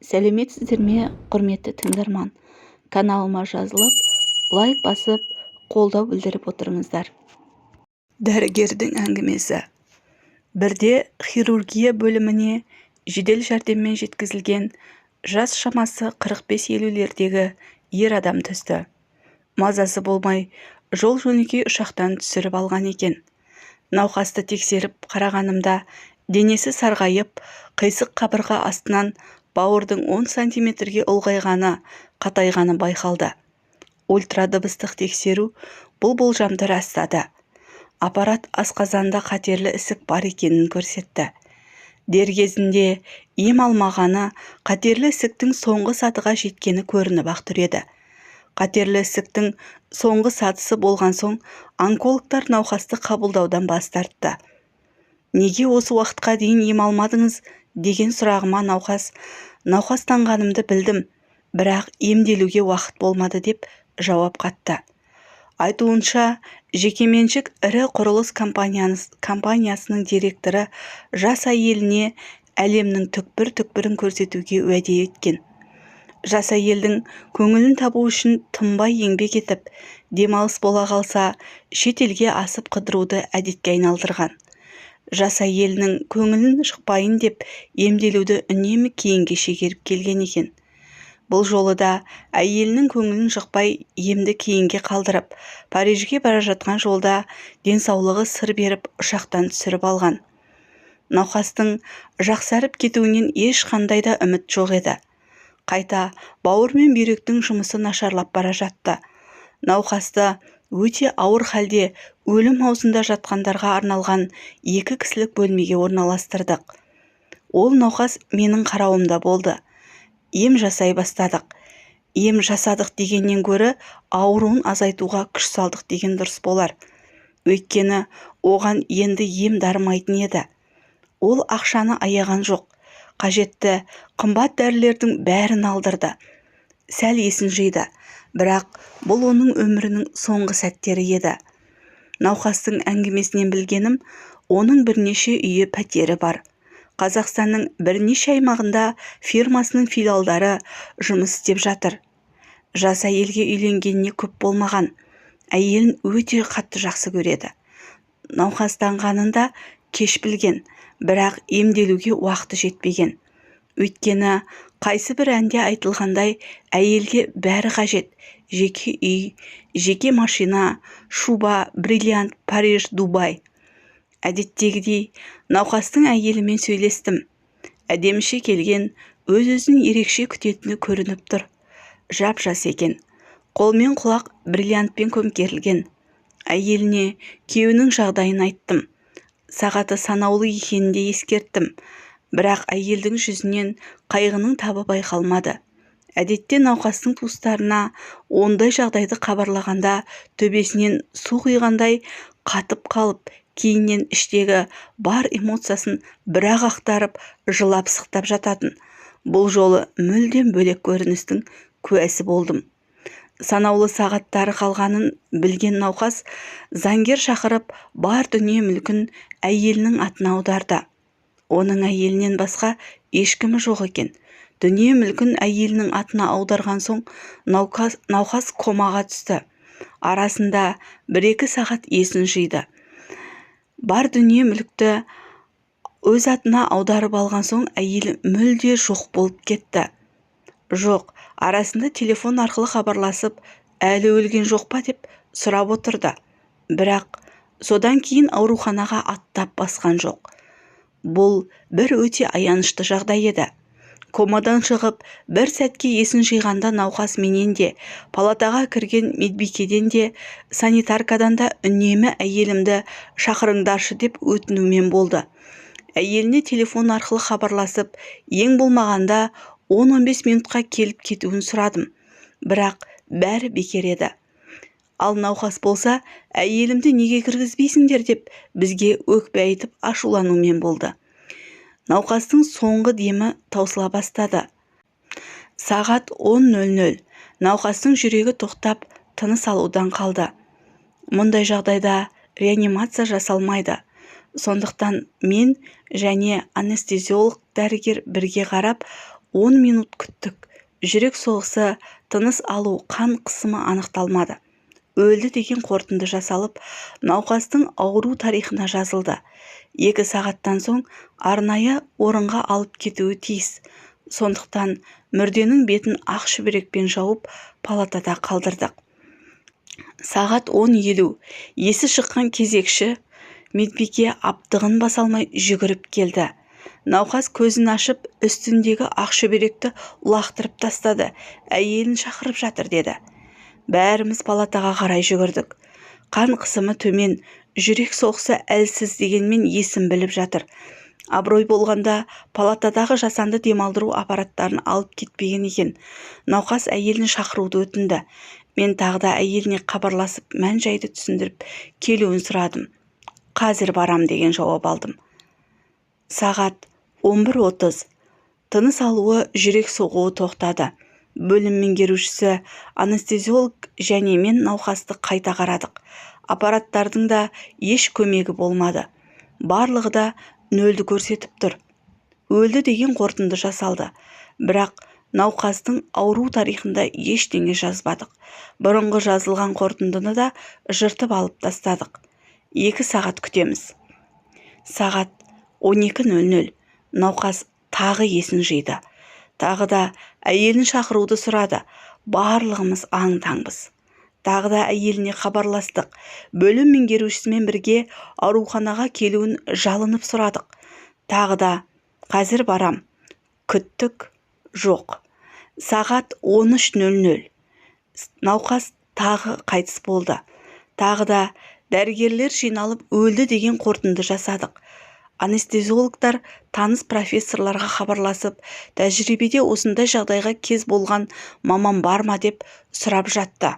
Сәлеметсіздер ме, құрметті тыңдарман? Каналыма жазылып, лайк басып, қолдау білдіріп отырыңыздар. Дәрігердің әңгімесі. Бірде хирургия бөліміне жедел жәрдеммен жеткізілген жас шамасы 45-50-лердегі ер адам түсті. Мазасы болмай, жол-жөнекей ұшақтан түсіріп алған екен. Науқасты тексеріп қарағанымда, денесі сарғайып, қисық қабырға астынан бауырдың 10 сантиметрге ұлғайғаны, қатайғаны байқалды. Ультрадыбыстық тексеру бұл болжамды растады. Аппарат асқазанда қатерлі ісік бар екенін көрсетті. Дер кезінде ем алмағаны, қатерлі ісіктің соңғы сатыға жеткені көрініп-ақ тұр еді. Қатерлі ісіктің соңғы сатысы болған соң, онкологтар науқасты қабылдаудан бас тартты. Неге осы уақытқа дейін ем алмадыңыз деген сұрағыма науқастанғанымды білдім, бірақ емделуге уақыт болмады деп жауап қатты. Айтуынша, жекеменшік ірі құрылыс компаниясының директоры жас әйеліне әлемнің түкпір-түкпірін көрсетуге уәде еткен. Жас әйелдің көңілін табу үшін тынбай еңбек етіп, демалыс бола қалса, шетелге асып қыдыруды әдетке айналдырған. Жас әйелінің көңілін шықпайын деп емделуді үнемі кейінге шегеріп келген екен. Бұл жолы да әйелінің көңілін шықпай емді кейінге қалдырып, Парижге бара жатқан жолда денсаулығы сыр беріп ұшақтан түсіріп алған. Науқастың жақсарып кетуінен ешқандай да үміт жоқ еді. Қайта бауыр мен бүйректің жұмысы нашарлап бара жатты. Науқасты өте ауыр халде өлім аузында жатқандарға арналған 2 кісілік бөлмеге орналастырдық. Ол науқас менің қарауымда болды. Ем жасай бастадық. Ем жасадық дегеннен гөрі ауруын азайтуға күш салдық деген дұрыс болар. Өйткені оған енді ем дарымайтын еді. Ол ақшаны аяған жоқ. Қажетті қымбат дәрілердің бәрін алдырды. Сәл есін жиды, бірақ бұл оның өмірінің соңғы сәттері еді. Науқастың әңгімесінен білгенім, оның бірнеше үйі пәтері бар. Қазақстанның бірнеше аймағында фирмасының филиалдары жұмыс істеп жатыр. Жас әйелге үйленгеніне көп болмаған. Әйелін өте қатты жақсы көреді. Науқастанғанында кеш білген, бірақ емделуге уақыты жетпеген. Өйткені қайсы бір әнде айтылғандай, әйелге бәрі қажет: жеке үй, жеке машина, шуба, бриллиант, Париж, Дубай. Әдеттегідей, науқастың әйелімен сөйлестім. Әдеміше келген, өз-өзін ерекше күтетіні көрініп тұр. Жап-жас екен. Қолмен құлақ бриллиантпен көмкерілген. Әйеліне күйеуінің жағдайын айттым. Сағаты санаулы екенін де ескерттім. Бірақ әйелдің жүзінен қайғының табы байқалмады. Әдетте науқастың туыстарына ондай жағдайды хабарлағанда төбесінен су құйғандай қатып қалып, кейіннен іштегі бар эмоциясын бір-ақ ақтарып, жылап-сықтап жататын. Бұл жолы мүлдем бөлек көріністің куәсі болдым. Санаулы сағаттары қалғанын білген науқас заңгер шақырып, бар дүние мүлкін әйелінің атына аударды. Оның әйелінен басқа ешкімі жоқ екен. Дүние мүлкін әйелінің атына аударған соң науқас комаға түсті. Арасында 1-2 сағат есін жиды. Бар дүние мүлікті өз атына аударып алған соң әйелі мүлде жоқ болып кетті. Жоқ, арасында телефон арқылы хабарласып, әлі өлген жоқ па деп сұрап отырды. Бірақ содан кейін ауруханаға аттап басқан жоқ. Бұл бір өте аянышты жағдай еді. Комадан шығып, бір сәтке есін жиғанда науқас менен де, палатаға кірген медбикеден де, санитаркадан да үнемі әйелімді шақырыңдаршы деп өтінумен болды. Әйеліне телефон арқылы хабарласып, ең болмағанда 10-15 минутқа келіп кетуін сұрадым. Бірақ бәрі бекер еді. Ал науқас болса, әйелімді неге кіргізбейсіңдер деп бізге өкпе айтып ашуланумен болды. Науқастың соңғы демі таусыла бастады. Сағат 10:00. Науқастың жүрегі тоқтап, тыныс алудан қалды. Мұндай жағдайда реанимация жасалмайды. Сондықтан мен және анестезиолог дәрігер бірге қарап, 10 минут күттік. Жүрек соғысы, тыныс алу, қан қысымы анықталмады. Өлді деген қорытынды жасалып, науқастың ауру тарихына жазылды. 2 сағаттан соң арнайы орынға алып кетуі тиіс. Сондықтан мүрденің бетін ақ шүберекпен жауып палатада қалдырдық. Сағат 10:50 есі шыққан кезекші медбике аптығын баса алмай жүгіріп келді. Науқас көзін ашып, үстіндегі ақ шүберекті лақтырып тастады. Әйелін шақырып жатыр деді. Бәріміз палатаға қарай жүгірдік. Қан қысымы төмен, жүрек соғысы әлсіз дегенмен есін біліп жатыр. Абырой болғанда палатадағы жасанды демалдыру аппараттарын алып кетпеген екен. Науқас әйелін шақыруды өтінді. Мен тағы да әйеліне хабарласып, мән-жайды түсіндіріп, келуін сұрадым. Қазір барам деген жауап алдым. Сағат 11:30. Тыныс алуы, жүрек соғуы тоқтады. Бөлім меңгерушісі, анестезиолог және мен науқасты қайта қарадық. Аппараттардың да еш көмегі болмады. Барлығы да нөлді көрсетіп тұр. Өлді деген қорытынды жасалды. Бірақ науқастың ауру тарихында ештеңе жазбадық. Бұрынғы жазылған қорытындыны да жыртып алып тастадық. 2 сағат күтеміз. Сағат 12:00. Науқас тағы есін жиды. Тағы да әйелін шақыруды сұрады. Барлығымыз аң-таңбыз. Тағы да әйеліне хабарластық. Бөлім меңгерушісімен бірге ауруханаға келуін жалынып сұрадық. Тағы да қазір барам. Күттік, жоқ. Сағат 13:00. Науқас тағы қайтыс болды. Тағы да дәрігерлер жиналып өлді деген қорытынды жасадық. Анестезиологтар таныс профессорларға хабарласып, тәжірибеде осындай жағдайға кез болған маман бар ма деп сұрап жатты.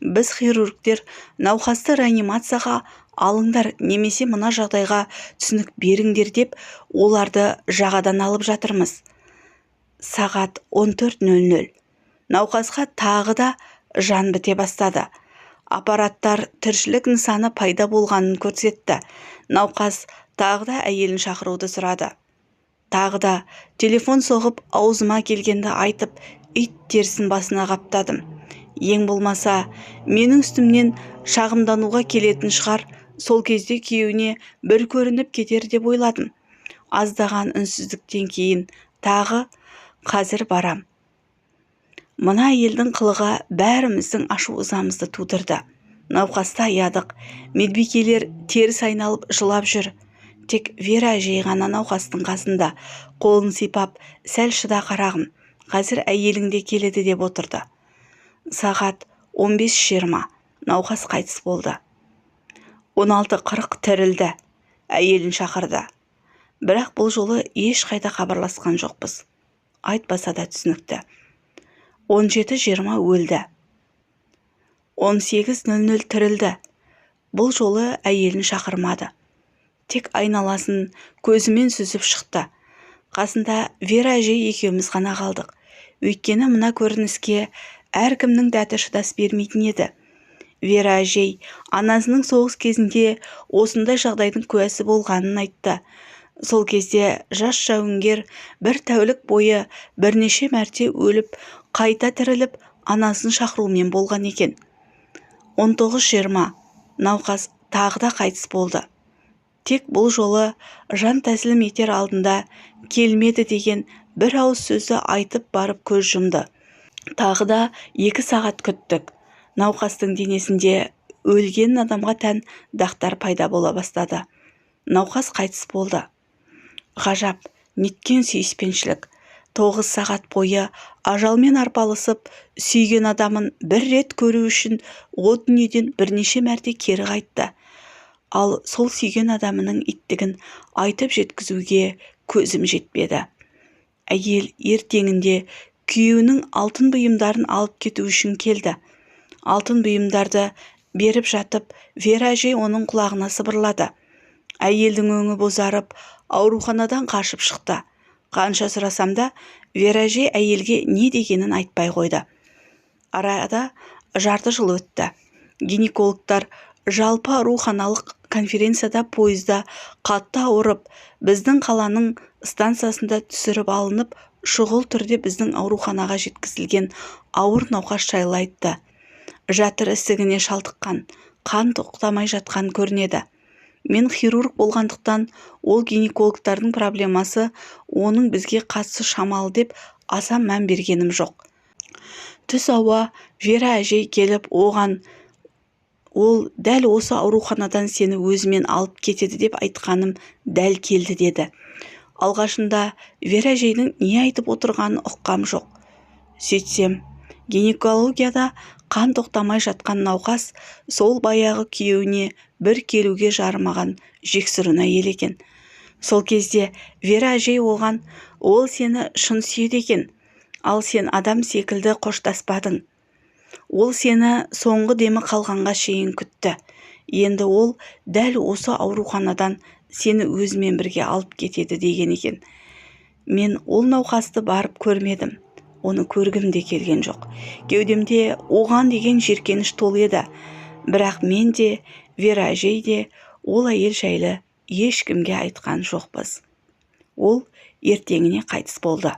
Біз хирургтер науқасты реанимацияға алыңдар немесе мына жағдайға түсінік беріңдер деп оларды жағадан алып жатырмыз. Сағат 14:00. Науқасқа тағы да жан біте бастады. Аппараттар тіршілік нысаны пайда болғанын көрсетті. Науқас тағы да әйелін шақыруды сұрады. Тағы да телефон соғып аузыма келгенді айтып, ит терісін басына қаптадым. Ең болмаса, менің үстімнен шағымдануға келетін шығар, сол кезде күйеуіне бір көрініп кетер деп ойладым. Аздаған үнсіздіктен кейін тағы қазір барам. Мына әйелдің қылығы бәріміздің ашу-ызамызды тудырды. Науқасты аядық. Медбикелер теріс айналып жылап жүр. Тек Вера әжей ғана науқастың қасында. Қолын сипап, сәл шыда қарағым. Қазір әйеліңде келеді деп отырды. Сағат 15:20. Науқас қайтыс болды. 16:40 тірілді. Әйелін шақырды. Бірақ бұл жолы ешқайда хабарласқан жоқпыз. Айтпаса да түсінікті. 17:20 өлді. 18:00 тірілді. Бұл жолы әйелін шақырмады. Тек айналасын көзімен сүзіп шықты. Қасында Вера әжей екеуміз ғана қалдық. Өйткені мына көрініске әркімнің дәті шыдас бермейтін еді. Вера әжей анасының соғыс кезінде осындай жағдайдың куәсі болғанын айтты. Сол кезде жас жауынгер бір тәулік бойы бірнеше мәрте өліп, қайта тіріліп, анасын шақырумен болған екен. 19:20. Науқас тағы да қайтыс болды. Тек бұл жолы жан тәсілім етер алдында келмеді деген бір ауыз сөзді айтып барып көз жұмды. Тағы да 2 сағат күттік. Науқастың денесінде өлген адамға тән дақтар пайда бола бастады. Науқас қайтыс болды. Ғажап, неткен сүйіспеншілік. 9 сағат бойы ажалмен арпалысып, сүйген адамын бір рет көру үшін о дүниеден бірнеше мәрте кері қайтты. Ал сол сүйген адамының иттігін айтып жеткізуге көзім жетпеді. Әйел ертеңінде күйеуінің алтын бұйымдарын алып кету үшін келді. Алтын бұйымдарды беріп жатып, Вера әжей оның құлағына сыбырлады. Әйелдің өңі бозарып, ауруханадан қашып шықты. Қанша сұрасам да, Вера әжей әйелге не дегенін айтпай қойды. Арада жарты жыл өтті. Гинекологтар жалпы ауруханалық конференцияда пойызда қатты ауырып, біздің қаланың станциясында түсіріп алынып, шұғыл түрде біздің ауруханаға жеткізілген ауыр науқас жайлы айтты. Жатыр ісігіне шалдыққан, қан тоқтамай жатқан көрінеді. Мен хирург болғандықтан ол гинекологтардың проблемасы оның бізге қатысы шамалы деп аса мән бергенім жоқ. Түс ауа Вера әжей келіп оған ол дәл осы ауруханадан сені өзімен алып кетеді деп айтқаным дәл келді деді. Алғашында Вера әжейдің не айтып отырғанын ұққам жоқ. Сөйтсем, гинекологияда қан тоқтамай жатқан науқас сол баяғы күйеуіне бір келуге жарымаған жексұрын әйел екен. Сол кезде Вера әжей оған, ол сені шын сүйеді екен, ал сен адам секілді қоштаспадың. Ол сені соңғы демі қалғанға шейін күтті. Енді ол дәл осы ауруханадан сені өзімен бірге алып кетеді деген екен. Мен ол науқасты барып көрмедім. Оны көргім де келген жоқ. Кеудемде оған деген жиіркеніш толы еді. Бірақ мен де, Вера әжей де ол әйел жайлы ешкімге айтқан жоқпыз. Ол ертеңіне қайтыс болды.